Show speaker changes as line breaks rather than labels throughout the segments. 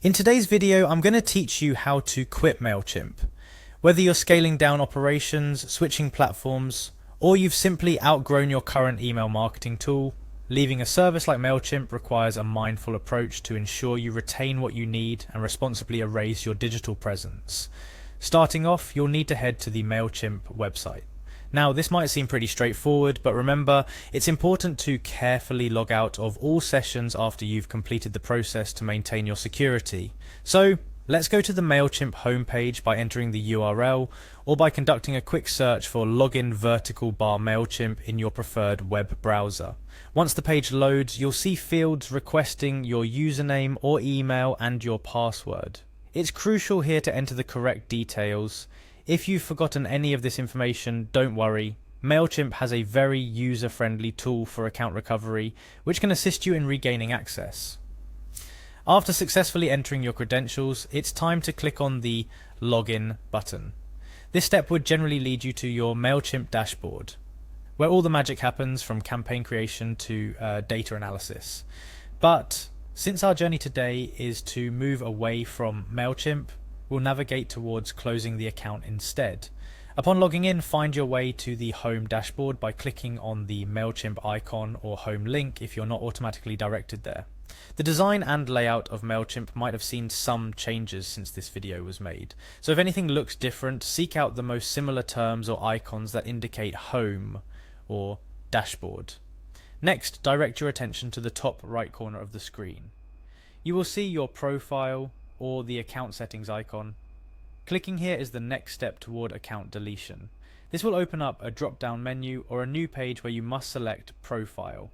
In today's video, I'm going to teach you how to quit Mailchimp. Whether you're scaling down operations, switching platforms, or you've simply outgrown your current email marketing tool, leaving a service like Mailchimp requires a mindful approach to ensure you retain what you need and responsibly erase your digital presence. Starting off, you'll need to head to the Mailchimp website. Now, this might seem pretty straightforward, but remember, it's important to carefully log out of all sessions after you've completed the process to maintain your security. So, let's go to the Mailchimp homepage by entering the URL or by conducting a quick search for login vertical bar Mailchimp in your preferred web browser. Once the page loads, you'll see fields requesting your username or email and your password. It's crucial here to enter the correct details. If you've forgotten any of this information, don't worry. Mailchimp has a very user-friendly tool for account recovery, which can assist you in regaining access. After successfully entering your credentials, it's time to click on the Login button. This step would generally lead you to your Mailchimp dashboard, where all the magic happens from campaign creation to data analysis. But since our journey today is to move away from Mailchimp, we'll navigate towards closing the account instead. Upon logging in, find your way to the home dashboard by clicking on the Mailchimp icon or home link if you're not automatically directed there. The design and layout of Mailchimp might have seen some changes since this video was made. So if anything looks different, seek out the most similar terms or icons that indicate home or dashboard. Next, direct your attention to the top right corner of the screen. You will see your profile or the account settings icon. Clicking here is the next step toward account deletion. This will open up a drop-down menu or a new page where you must select Profile.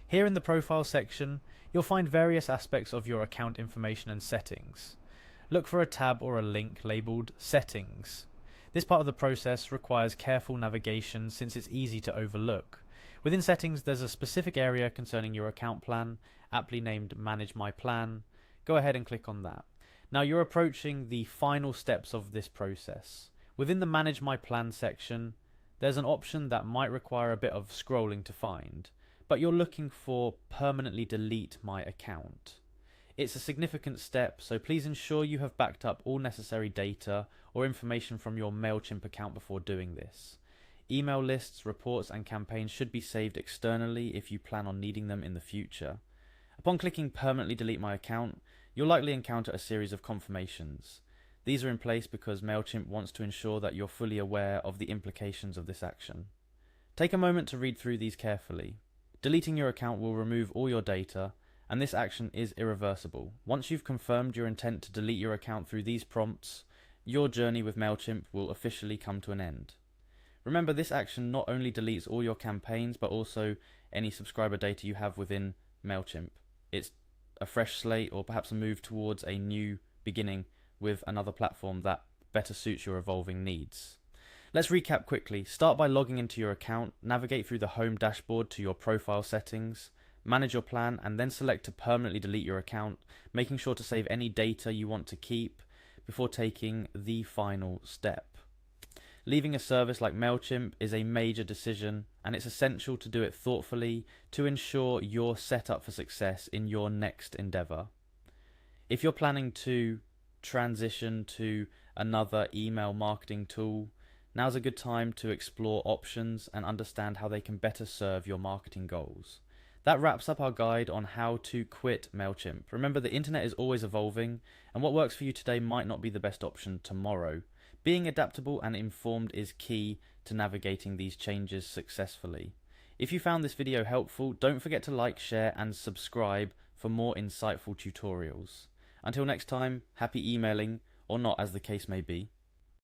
Here in the Profile section, you'll find various aspects of your account information and settings. Look for a tab or a link labeled Settings. This part of the process requires careful navigation since it's easy to overlook. Within Settings, there's a specific area concerning your account plan, aptly named Manage My Plan. Go ahead and click on that. Now you're approaching the final steps of this process. Within the Manage My Plan section, there's an option that might require a bit of scrolling to find, but you're looking for Permanently Delete My Account. It's a significant step, so please ensure you have backed up all necessary data or information from your Mailchimp account before doing this. Email lists, reports, and campaigns should be saved externally if you plan on needing them in the future. Upon clicking Permanently Delete My Account, you'll likely encounter a series of confirmations. These are in place because Mailchimp wants to ensure that you're fully aware of the implications of this action. Take a moment to read through these carefully. Deleting your account will remove all your data, and this action is irreversible. Once you've confirmed your intent to delete your account through these prompts, your journey with Mailchimp will officially come to an end. Remember, this action not only deletes all your campaigns, but also any subscriber data you have within Mailchimp. It's a fresh slate, or perhaps a move towards a new beginning with another platform that better suits your evolving needs. Let's recap quickly. Start by logging into your account, navigate through the home dashboard to your profile settings, manage your plan, and then select to permanently delete your account, making sure to save any data you want to keep before taking the final step. Leaving a service like Mailchimp is a major decision, and it's essential to do it thoughtfully to ensure you're set up for success in your next endeavor. If you're planning to transition to another email marketing tool, now's a good time to explore options and understand how they can better serve your marketing goals. That wraps up our guide on how to quit Mailchimp. Remember, the internet is always evolving, and what works for you today might not be the best option tomorrow. Being adaptable and informed is key to navigating these changes successfully. If you found this video helpful, don't forget to like, share, and subscribe for more insightful tutorials. Until next time, happy emailing, or not, as the case may be.